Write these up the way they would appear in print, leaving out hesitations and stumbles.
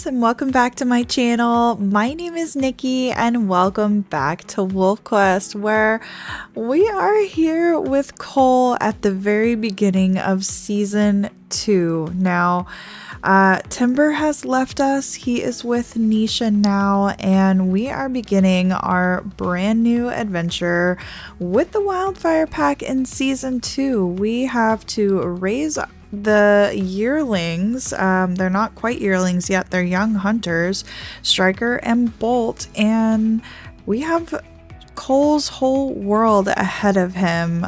and welcome back to my channel. My name is Nikki and welcome back to Wolfquest, where we are here with Cole at the very beginning of season 2. Now, Timber has left us. He is with Nisha now, and we are beginning our brand new adventure with the Wildfire Pack in season 2. We have to raise the yearlings. They're not quite yearlings yet, they're young hunters, Striker and Bolt, and we have Cole's whole world ahead of him.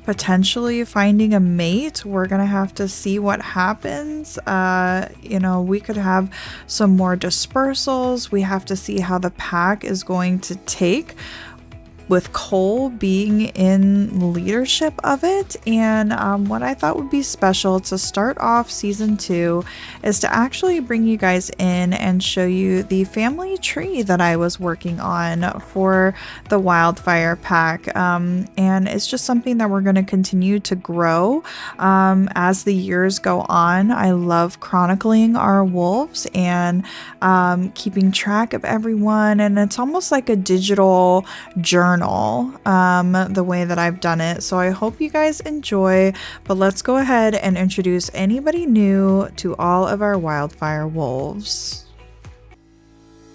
Potentially finding a mate. We're gonna have to see what happens. We could have some more dispersals. We have to see how the pack is going to take with Cole being in leadership of it. And what I thought would be special to start off season 2 is to actually bring you guys in and show you the family tree that I was working on for the Wildfire Pack. And it's just something that we're going to continue to grow as the years go on. I love chronicling our wolves and keeping track of everyone, and it's almost like a digital journal, the way that I've done it. So I hope you guys enjoy, but let's go ahead and introduce anybody new to all of our wildfire wolves.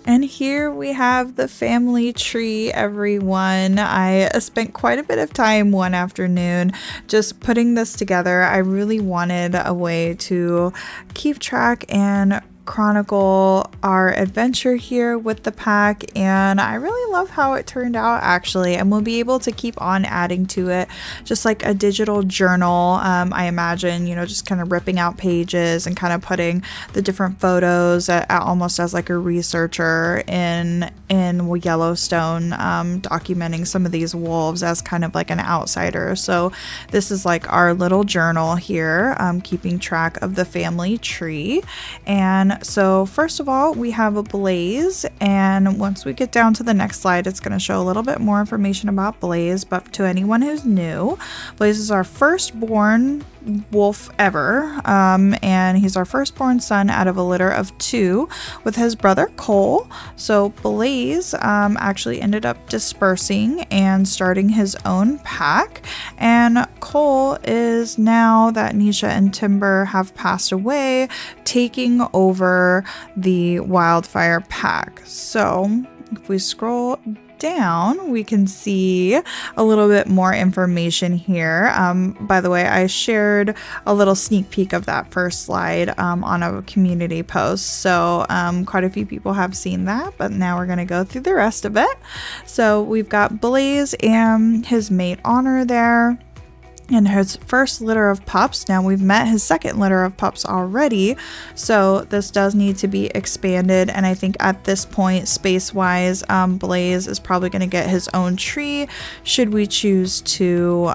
And here we have the family tree, everyone. I spent quite a bit of time one afternoon just putting this together. I really wanted a way to keep track and chronicle our adventure here with the pack, and I really love how it turned out, actually, and we'll be able to keep on adding to it, just like a digital journal. I imagine, just kind of ripping out pages and kind of putting the different photos almost as like a researcher in Yellowstone, documenting some of these wolves as kind of like an outsider. So this is like our little journal here, keeping track of the family tree. And so first of all, we have a Blaze, and once we get down to the next slide, it's going to show a little bit more information about Blaze. But to anyone who's new, Blaze is our firstborn wolf ever, and he's our firstborn son out of a litter of 2 with his brother Cole. So Blaze actually ended up dispersing and starting his own pack, and Cole is, now that Nisha and Timber have passed away, taking over the Wildfire Pack. So if we scroll down, we can see a little bit more information here. By the way, I shared a little sneak peek of that first slide on a community post, so quite a few people have seen that, but now we're going to go through the rest of it. So we've got Blaze and his mate Honor there, and his first litter of pups. Now we've met his second litter of pups already, so this does need to be expanded, and I think at this point, space-wise, Blaze is probably going to get his own tree should we choose to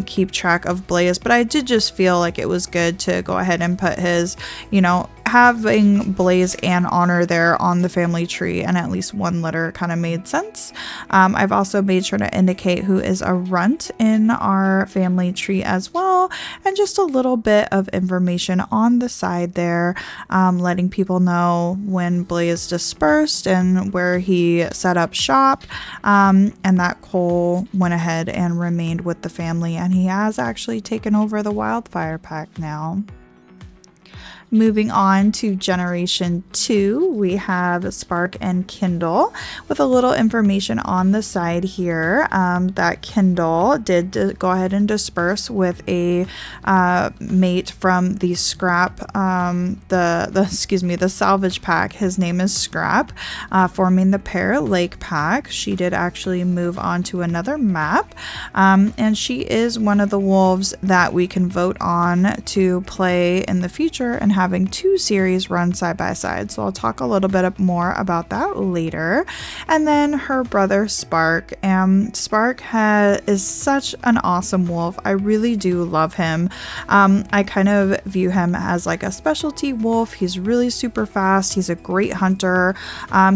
keep track of Blaze. But I did just feel like it was good to go ahead and put his, having Blaze and Honor there on the family tree, and at least one litter kind of made sense. I've also made sure to indicate who is a runt in our family tree as well, and just a little bit of information on the side there, letting people know when Blaze dispersed and where he set up shop, and that Cole went ahead and remained with the family, and he has actually taken over the Wildfire Pack now. Moving on to Generation 2, we have Spark and Kindle with a little information on the side here, that Kindle did go ahead and disperse with a mate from the Scrap, the Salvage Pack. His name is Scrap, forming the Pear Lake Pack. She did actually move on to another map, and she is one of the wolves that we can vote on to play in the future and having 2 series run side by side. So I'll talk a little bit more about that later. And then her brother Spark. Spark is such an awesome wolf. I really do love him. I kind of view him as like a specialty wolf. He's really super fast. He's a great hunter.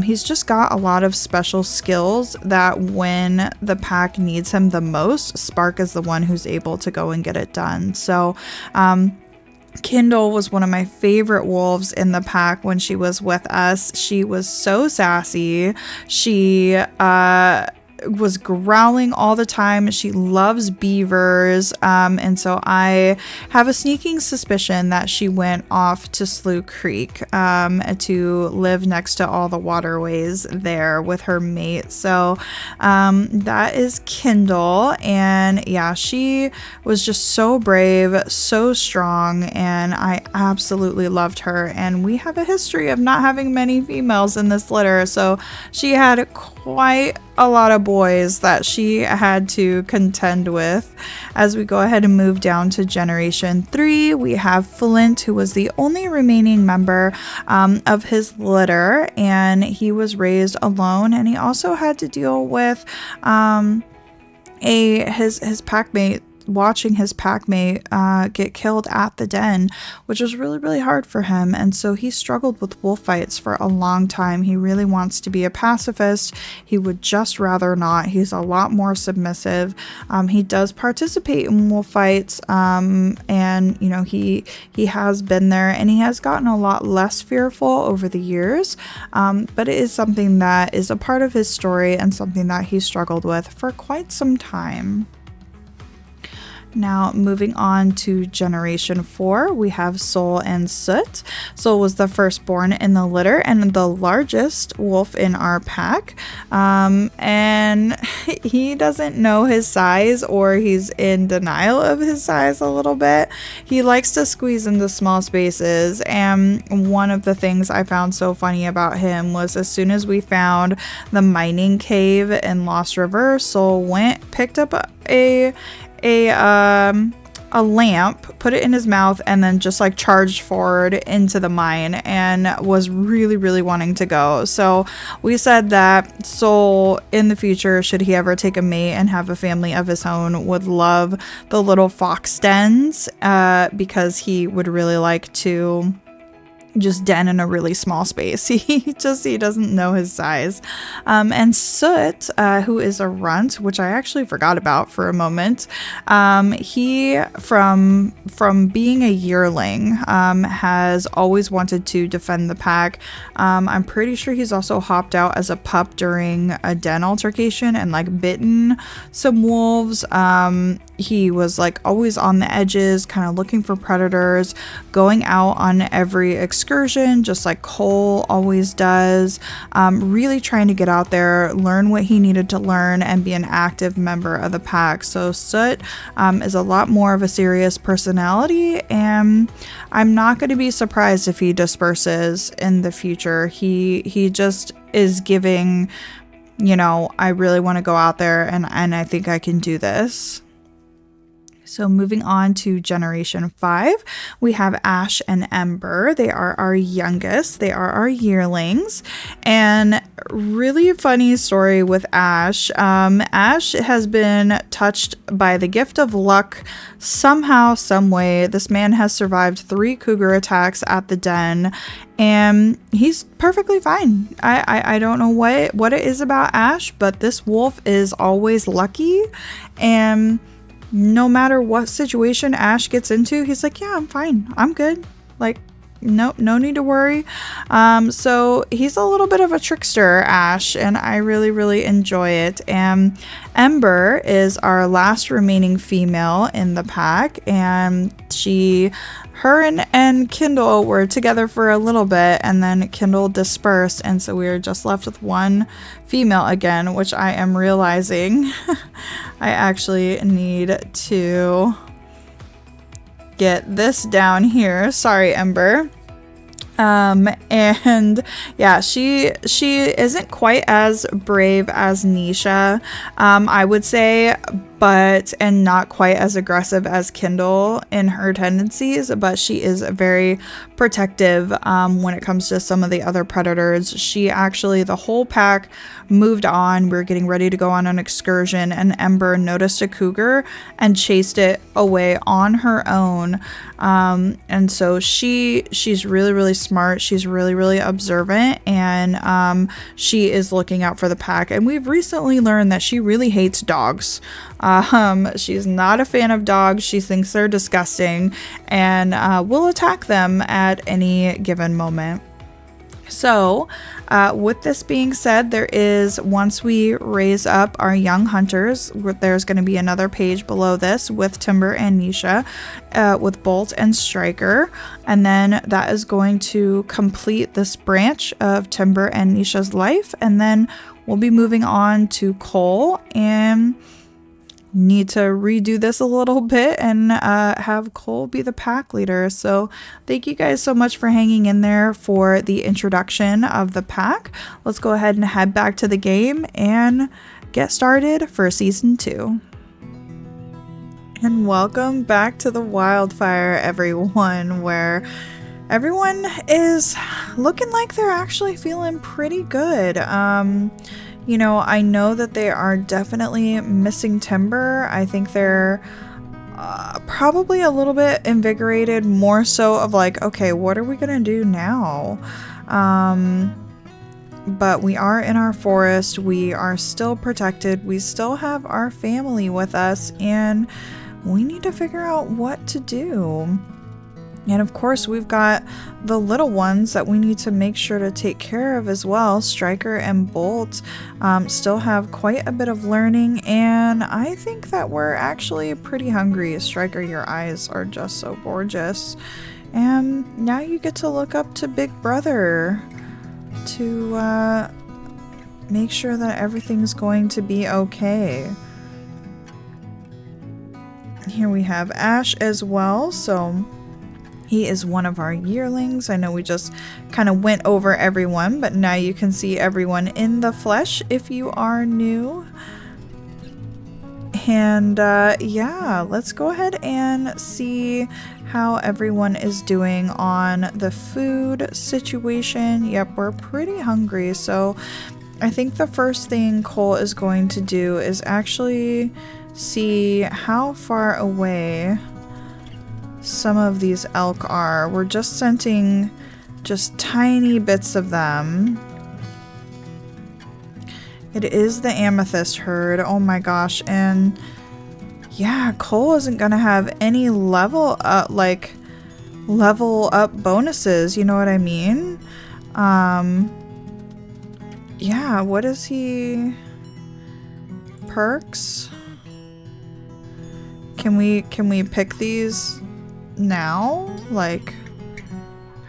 He's just got a lot of special skills that when the pack needs him the most, Spark is the one who's able to go and get it done. So Kindle was one of my favorite wolves in the pack when she was with us. She was so sassy. She was growling all the time. She loves beavers. And so I have a sneaking suspicion that she went off to Slough Creek to live next to all the waterways there with her mate. So that is Kindle. And yeah, she was just so brave, so strong, and I absolutely loved her. And we have a history of not having many females in this litter, so she had quite a lot of boys that she had to contend with. As we go ahead and move down to generation 3, we have Flint, who was the only remaining member of his litter, and he was raised alone, and he also had to deal with his packmate, watching his packmate get killed at the den, which was really, really hard for him. And so he struggled with wolf fights for a long time. He really wants to be a pacifist. He would just rather not. He's a lot more submissive. He does participate in wolf fights, and you know, he has been there, and he has gotten a lot less fearful over the years, but it is something that is a part of his story and something that he struggled with for quite some time. Now, moving on to generation 4, we have Sol and Soot. Sol was the firstborn in the litter and the largest wolf in our pack. And he doesn't know his size, or he's in denial of his size a little bit. He likes to squeeze into small spaces. And one of the things I found so funny about him was, as soon as we found the mining cave in Lost River, Sol went, picked up a lamp, put it in his mouth, and then just like charged forward into the mine and was really, really wanting to go. So we said that Sol, in the future, should he ever take a mate and have a family of his own, would love the little fox dens, because he would really like to just den in a really small space. He doesn't know his size. And Soot, who is a runt, which I actually forgot about for a moment, he from being a yearling has always wanted to defend the pack. I'm pretty sure he's also hopped out as a pup during a den altercation and like bitten some wolves. He was like always on the edges, kind of looking for predators, going out on every excursion, just like Cole always does, really trying to get out there, learn what he needed to learn, and be an active member of the pack. So Soot is a lot more of a serious personality, and I'm not going to be surprised if he disperses in the future. He just is giving, you know, I really want to go out there, and I think I can do this. So moving on to generation 5, we have Ash and Ember. They are our youngest. They are our yearlings. And really funny story with Ash. Ash has been touched by the gift of luck somehow, some way. This man has survived 3 cougar attacks at the den, and he's perfectly fine. I don't know what it is about Ash, but this wolf is always lucky, and no matter what situation Ash gets into, he's like, yeah, I'm fine. I'm good. Like, no need to worry. So he's a little bit of a trickster, Ash, and I really, really enjoy it. And Ember is our last remaining female in the pack, and her and Kindle were together for a little bit, and then Kindle dispersed, and so we were just left with one female again, which I am realizing I actually need to get this down here. Sorry, Ember. And yeah, she isn't quite as brave as Nisha, I would say, and not quite as aggressive as Kindle in her tendencies, but she is very protective when it comes to some of the other predators. She actually, the whole pack moved on. We were getting ready to go on an excursion, and Ember noticed a cougar and chased it away on her own. And so she's really, really smart. She's really, really observant, and she is looking out for the pack. And we've recently learned that she really hates dogs. She's not a fan of dogs. She thinks they're disgusting and will attack them at any given moment. So, with this being said, once we raise up our young hunters, there's going to be another page below this with Timber and Nisha, with Bolt and Striker. And then that is going to complete this branch of Timber and Nisha's life. And then we'll be moving on to Cole and need to redo this a little bit and have Cole be the pack leader. So thank you guys so much for hanging in there for the introduction of the pack. Let's go ahead and head back to the game and get started for season 2. And welcome back to the Wildfire, everyone, where everyone is looking like they're actually feeling pretty good. You know, I know that they are definitely missing Timber. I think they're probably a little bit invigorated, more so of like, okay, what are we gonna do now? But we are in our forest. We are still protected. We still have our family with us, and we need to figure out what to do. And of course, we've got the little ones that we need to make sure to take care of as well. Striker and Bolt still have quite a bit of learning, and I think that we're actually pretty hungry. Striker, your eyes are just so gorgeous. And now you get to look up to Big Brother to make sure that everything's going to be okay. Here we have Ash as well, so he is one of our yearlings. I know we just kind of went over everyone, but now you can see everyone in the flesh if you are new. And yeah, let's go ahead and see how everyone is doing on the food situation. Yep, we're pretty hungry. So I think the first thing Cole is going to do is actually see how far away some of these elk are. We're just scenting just tiny bits of them. It is the amethyst herd. Oh my gosh. And yeah, Cole isn't gonna have any level up bonuses, you know what I mean? Yeah, what is he? Perks? Can we pick these now? Like,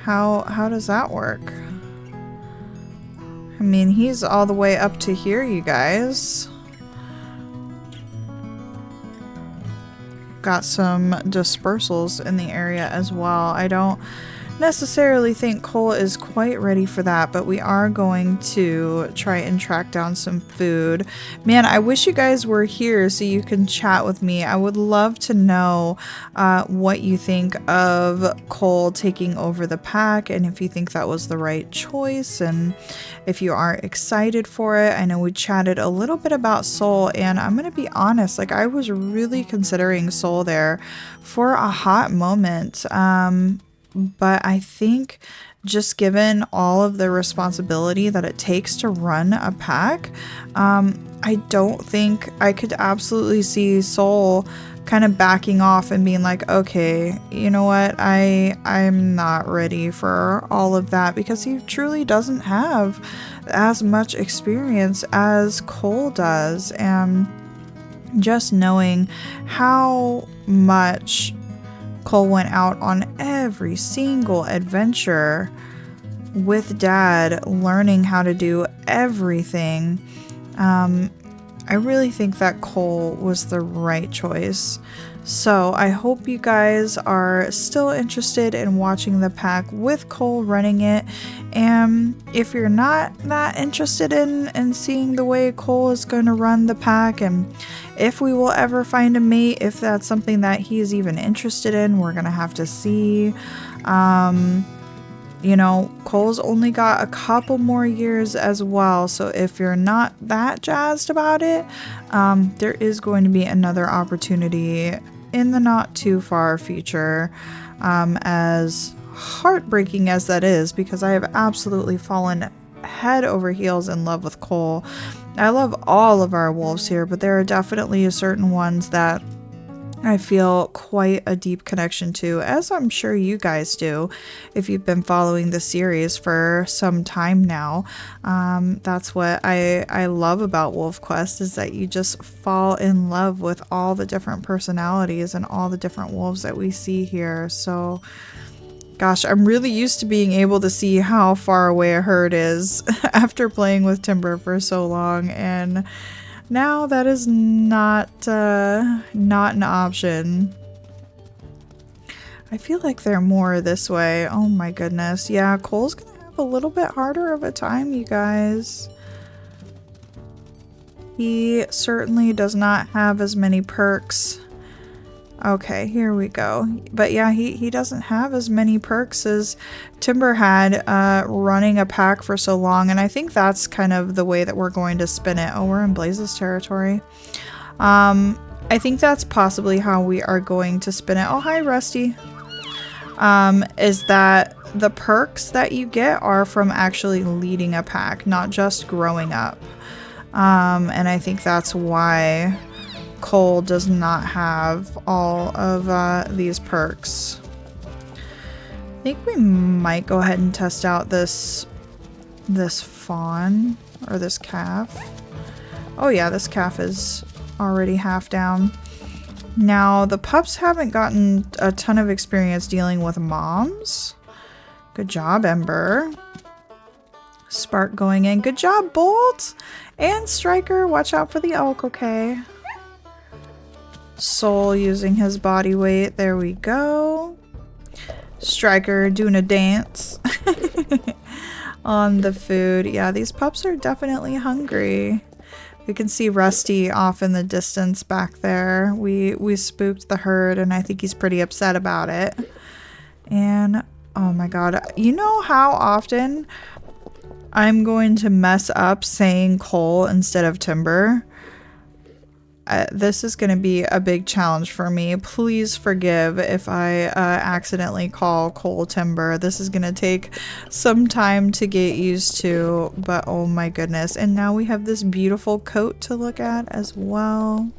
how does that work? I mean, he's all the way up to here, you guys. Got some dispersals in the area as well. I don't necessarily think Cole is quite ready for that, but we are going to try and track down some food. Man, I wish you guys were here so you can chat with me. I would love to know what you think of Cole taking over the pack, and if you think that was the right choice, and if you are excited for it. I know we chatted a little bit about Soul, and I'm gonna be honest, like, I was really considering Soul there for a hot moment. But I think just given all of the responsibility that it takes to run a pack, I don't think I could absolutely see Soul kind of backing off and being like, okay, you know what, I'm not ready for all of that, because he truly doesn't have as much experience as Cole does. And just knowing how much Cole went out on every single adventure with Dad, learning how to do everything. I really think that Cole was the right choice. So I hope you guys are still interested in watching the pack with Cole running it. And if you're not that interested in seeing the way Cole is going to run the pack, and if we will ever find a mate, if that's something that he's even interested in, we're going to have to see. You know, Cole's only got a couple more years as well, so if you're not that jazzed about it, there is going to be another opportunity in the not too far future, as heartbreaking as that is, because I have absolutely fallen head over heels in love with Cole. I love all of our wolves here, but there are definitely certain ones that I feel quite a deep connection to, as I'm sure you guys do if you've been following the series for some time now. That's what I love about Wolfquest, is that you just fall in love with all the different personalities and all the different wolves that we see here. So gosh, I'm really used to being able to see how far away a herd is after playing with Timber for so long, and now that is not an option. I feel like they're more this way. Oh my goodness. Yeah, Cole's gonna have a little bit harder of a time, you guys. He certainly does not have as many perks. Okay, here we go. But yeah, he doesn't have as many perks as Timber had running a pack for so long, and I think that's kind of the way that we're going to spin it. Oh, we're in Blaze's territory. I think that's possibly how we are going to spin it. Oh, hi, Rusty. Is that the perks that you get are from actually leading a pack, not just growing up. And I think that's why Cole does not have all of these perks. I think we might go ahead and test out this fawn or this calf. Oh yeah, this calf is already half down. Now the pups haven't gotten a ton of experience dealing with moms. Good job, Ember. Spark going in. Good job, Bolt. And Striker, watch out for the elk, okay? Soul using his body weight. There we go. Striker doing a dance on the food. Yeah, these pups are definitely hungry. We can see Rusty off in the distance back there. We spooked the herd, and I think he's pretty upset about it. And oh my god, you know how often I'm going to mess up saying Cole instead of Timber? This is going to be a big challenge for me. Please forgive if I accidentally call Cole Timber. This is going to take some time to get used to, but oh my goodness. And now we have this beautiful coat to look at as well.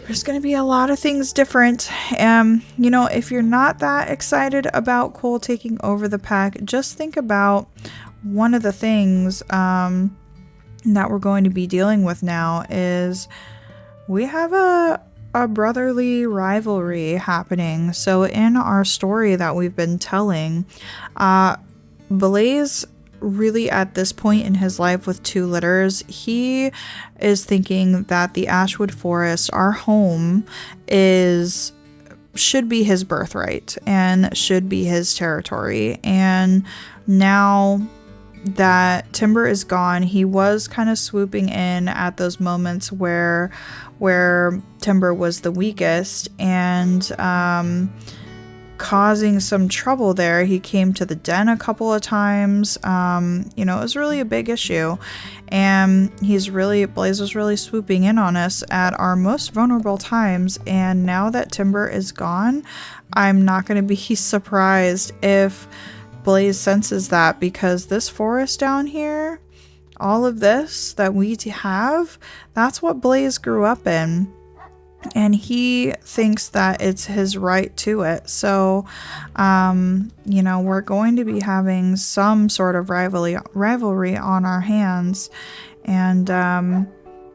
There's going to be a lot of things different. You know, if you're not that excited about Cole taking over the pack, just think about one of the things that we're going to be dealing with now is we have a brotherly rivalry happening. So in our story that we've been telling, Blaze really at this point in his life with 2 litters, he is thinking that the Ashwood Forest, our home, should be his birthright and should be his territory. And now that Timber is gone, he was kind of swooping in at those moments where Timber was the weakest and causing some trouble there. He came to the den a couple of times. You know, it was really a big issue, and Blaze was really swooping in on us at our most vulnerable times. And now that Timber is gone, I'm not going to be surprised if Blaze senses that, because this forest down here, all of this that we have, that's what Blaze grew up in, and he thinks that it's his right to it. So you know, we're going to be having some sort of rivalry on our hands, and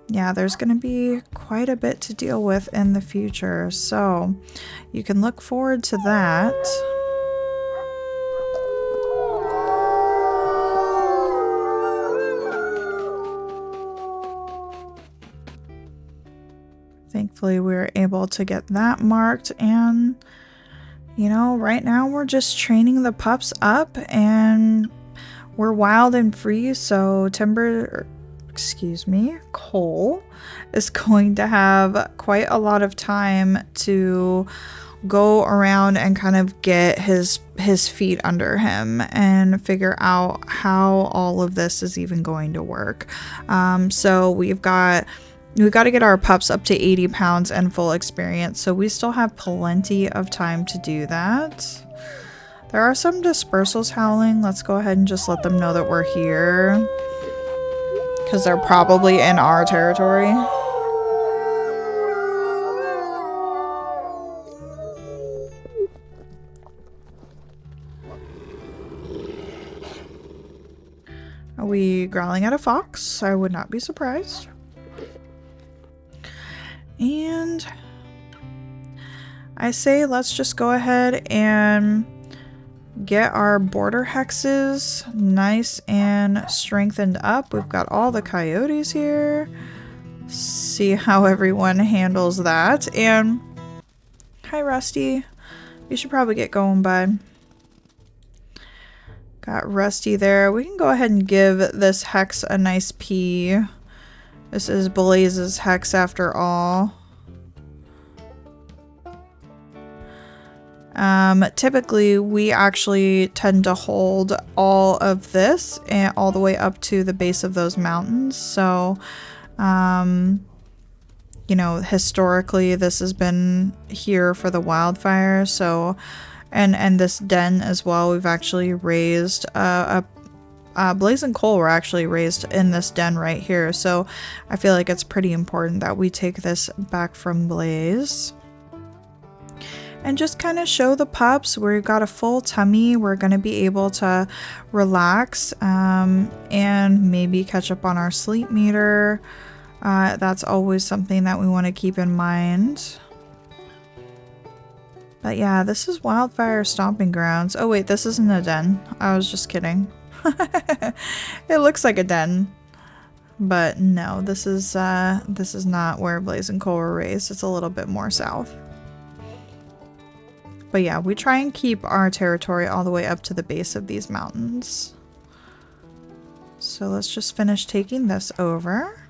yeah, there's going to be quite a bit to deal with in the future, so you can look forward to that. Thankfully, we were able to get that marked, and you know, right now we're just training the pups up, and we're wild and free. So Cole is going to have quite a lot of time to go around and kind of get his feet under him and figure out how all of this is even going to work. So we've got to get our pups up to 80 pounds and full experience, so we still have plenty of time to do that. There are some dispersals howling. Let's go ahead and just let them know that we're here. Because they're probably in our territory. Are we growling at a fox? I would not be surprised. And I say let's just go ahead and get our border hexes nice and strengthened up. We've got all the coyotes here. See how everyone handles that. And hi, Rusty. You should probably get going, bud. Got Rusty there. We can go ahead and give this hex a nice pee. This is Blaze's hex after all. Typically we actually tend to hold all of this and all the way up to the base of those mountains. So, you know, historically this has been here for the wildfire. So, and this den as well, we've actually raised Blaze and Cole were actually raised in this den right here. So I feel like it's pretty important that we take this back from Blaze. And just kind of show the pups we've got a full tummy. We're going to be able to relax and maybe catch up on our sleep meter. That's always something that we want to keep in mind. But yeah, this is Wildfire Stomping Grounds. Oh wait, this isn't a den. I was just kidding. It looks like a den. But no, this is not where Blaze and Cole were raised. It's a little bit more south. But yeah, we try and keep our territory all the way up to the base of these mountains. So let's just finish taking this over.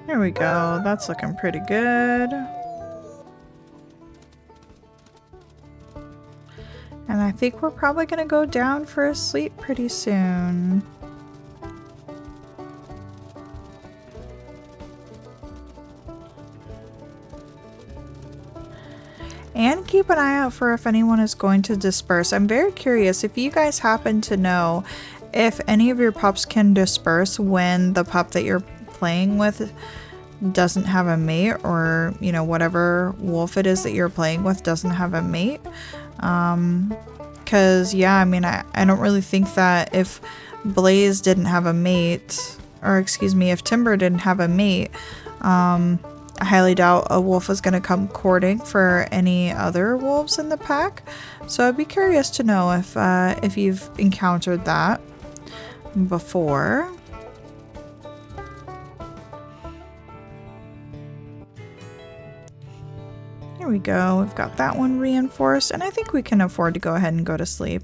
There we go. That's looking pretty good. And I think we're probably going to go down for a sleep pretty soon. And keep an eye out for if anyone is going to disperse. I'm very curious if you guys happen to know if any of your pups can disperse when the pup that you're playing with doesn't have a mate, or you know, whatever wolf it is that you're playing with doesn't have a mate. Because yeah, I mean, I don't really think that if Blaze didn't have a mate, or excuse me, if Timber didn't have a mate, I highly doubt a wolf is going to come courting for any other wolves in the pack. So I'd be curious to know if you've encountered that before. Here we go. We've got that one reinforced, and I think we can afford to go ahead and go to sleep.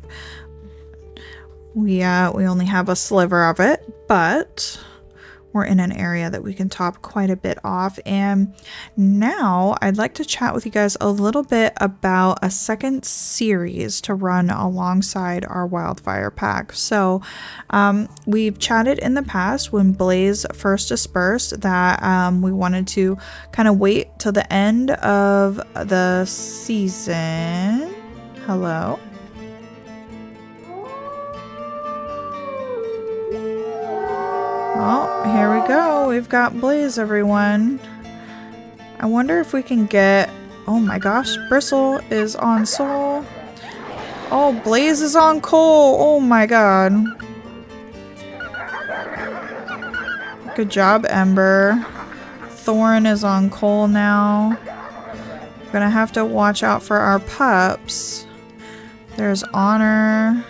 We only have a sliver of it, but we're in an area that we can top quite a bit off. And now I'd like to chat with you guys a little bit about a second series to run alongside our Wildfire Pack. So we've chatted in the past when Blaze first dispersed that we wanted to kind of wait till the end of the season. Hello. Oh, here we go. We've got Blaze, everyone. I wonder if we can get... Oh my gosh, Bristle is on Soul. Oh, Blaze is on Cole. Oh my god. Good job, Ember. Thorn is on Cole now. We're gonna have to watch out for our pups. There's Honor.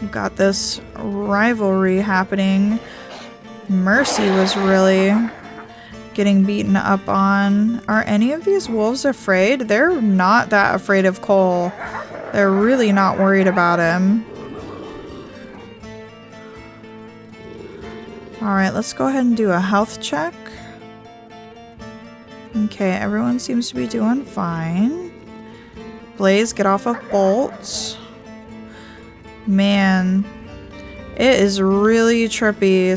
We've got this rivalry happening. Mercy was really getting beaten up on. Are any of these wolves afraid? They're not that afraid of Cole. They're really not worried about him. Alright, let's go ahead and do a health check. Okay, everyone seems to be doing fine. Blaze, get off of Bolt. Man, it is really trippy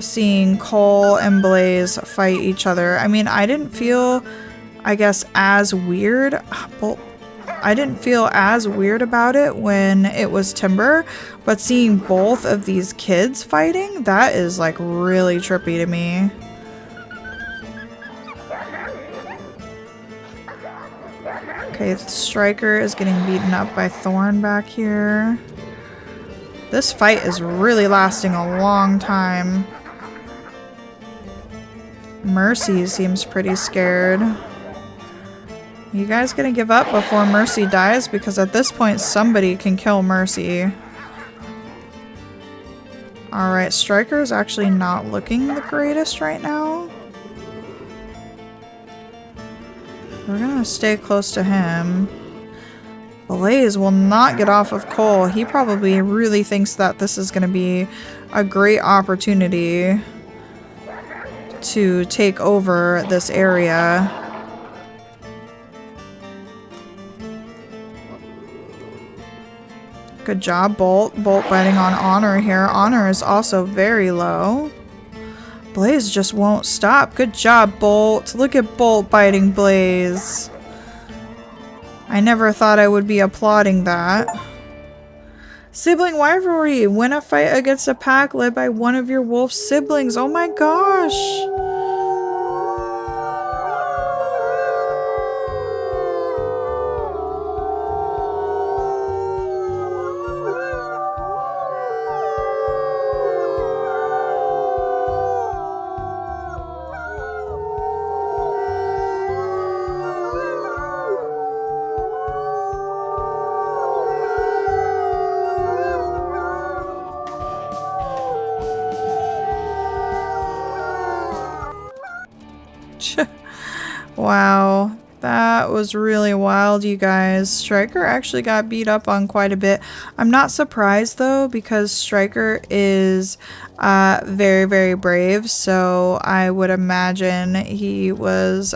seeing Cole and Blaze fight each other. I mean, I didn't feel, I guess, as weird. Bolt. I didn't feel as weird about it when it was Timber, but seeing both of these kids fighting, that is like really trippy to me. Okay, Striker is getting beaten up by Thorn back here. This fight is really lasting a long time. Mercy seems pretty scared. You guys gonna give up before Mercy dies? Because at this point, somebody can kill Mercy. Alright, Striker is actually not looking the greatest right now. We're gonna stay close to him. Blaze will not get off of Cole. He probably really thinks that this is gonna be a great opportunity to take over this area. Good job, Bolt. Bolt biting on Honor here. Honor is also very low. Blaze just won't stop. Good job, Bolt. Look at Bolt biting Blaze. I never thought I would be applauding that. Sibling rivalry. Win a fight against a pack led by one of your wolf siblings. Oh my gosh. Wow, that was really wild, you guys. Striker actually got beat up on quite a bit. I'm not surprised though, because Striker is very, very brave, so I would imagine he was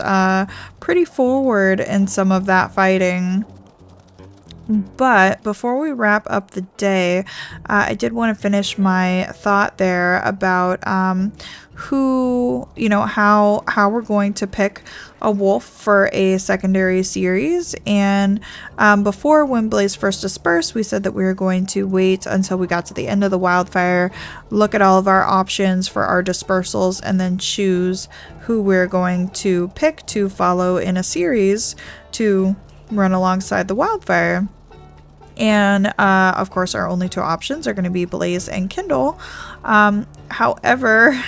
pretty forward in some of that fighting. But before we wrap up the day, I did want to finish my thought there about who, you know, how we're going to pick a wolf for a secondary series. And before when Blaze first dispersed, we said that we were going to wait until we got to the end of the wildfire, look at all of our options for our dispersals, and then choose who we're going to pick to follow in a series to run alongside the wildfire. And of course our only two options are going to be Blaze and Kindle. However,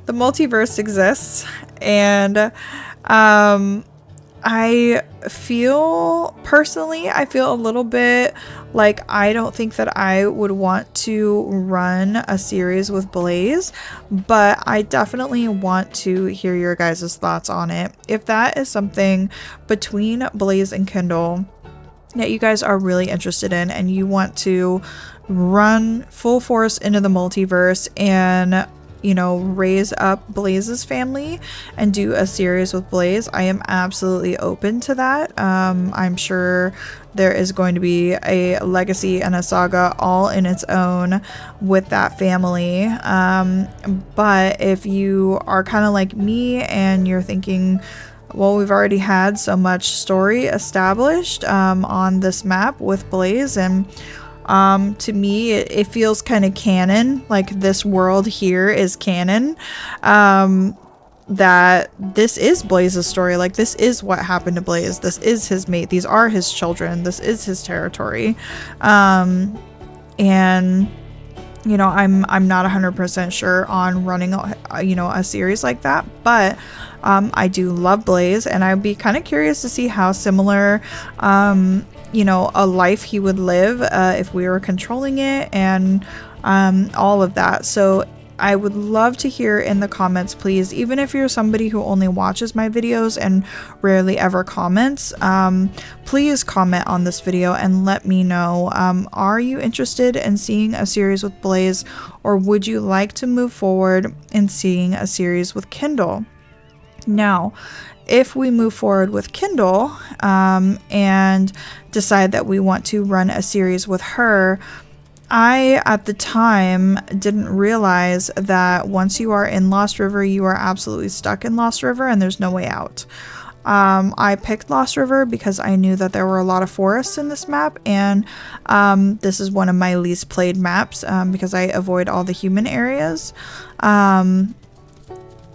the multiverse exists, and I feel personally, I feel a little bit like I don't think that I would want to run a series with Blaze, but I definitely want to hear your guys' thoughts on it. If that is something between Blaze and Kindle that you guys are really interested in and you want to run full force into the multiverse and, you know, raise up Blaze's family and do a series with Blaze, I am absolutely open to that. I'm sure there is going to be a legacy and a saga all in its own with that family. But if you are kind of like me and you're thinking, well, we've already had so much story established on this map with Blaze, and to me it feels kind of canon, like this world here is canon, that this is Blaze's story, like this is what happened to Blaze, this is his mate, these are his children, this is his territory, and you know, I'm not 100% sure on running a series like that, but I do love Blaze, and I'd be kind of curious to see how similar you know, a life he would live if we were controlling it, and all of that. So I would love to hear in the comments, please, even if you're somebody who only watches my videos and rarely ever comments, please comment on this video and let me know, are you interested in seeing a series with Blaze, or would you like to move forward in seeing a series with Kindle? Now, if we move forward with Kindle and decide that we want to run a series with her, I, at the time, didn't realize that once you are in Lost River, you are absolutely stuck in Lost River and there's no way out. I picked Lost River because I knew that there were a lot of forests in this map, and this is one of my least played maps because I avoid all the human areas.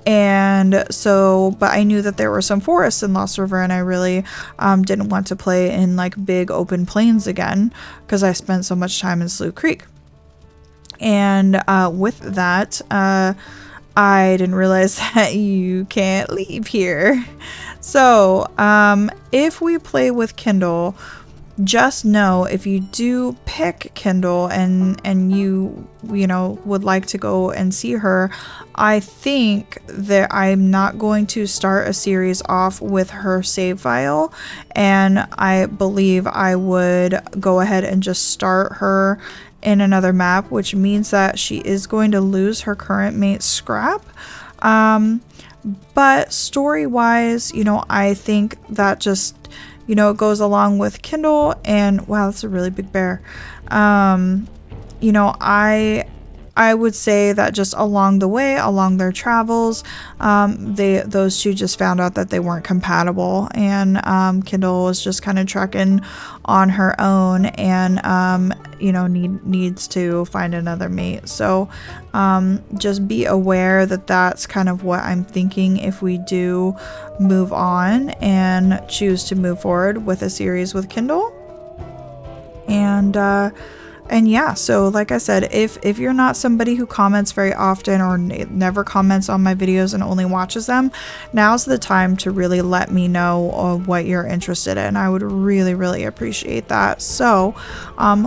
And so, but I knew that there were some forests in Lost River, and I really didn't want to play in like big open plains again because I spent so much time in Slough Creek. And with that, I didn't realize that you can't leave here. So if we play with Kindle, just know if you do pick Kindle and you know would like to go and see her, I think that I'm not going to start a series off with her save file, and I believe I would go ahead and just start her in another map, which means that she is going to lose her current mate Scrap. But story wise, you know, I think that just, you know, it goes along with Kindle. And wow, that's a really big bear. You know, I would say that just along the way, along their travels, those two just found out that they weren't compatible, and Kindle was just kind of trekking on her own, and you know, needs to find another mate. So just be aware that that's kind of what I'm thinking if we do move on and choose to move forward with a series with Kindle. And yeah, so like I said, if you're not somebody who comments very often or never comments on my videos and only watches them, now's the time to really let me know what you're interested in. I would really, really appreciate that. So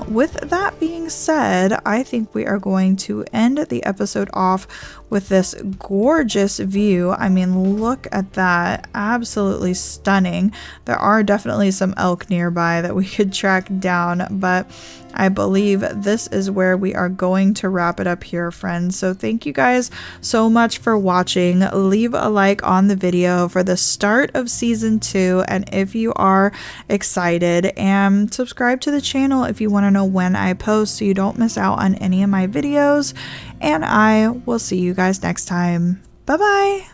with that being said, I think we are going to end the episode off with this gorgeous view. I mean, look at that. Absolutely stunning. There are definitely some elk nearby that we could track down, but I believe this is where we are going to wrap it up here, friends. So thank you guys so much for watching. Leave a like on the video for the start of season 2, and if you are excited, and subscribe to the channel if you want to know when I post so you don't miss out on any of my videos. And I will see you guys next time. Bye bye.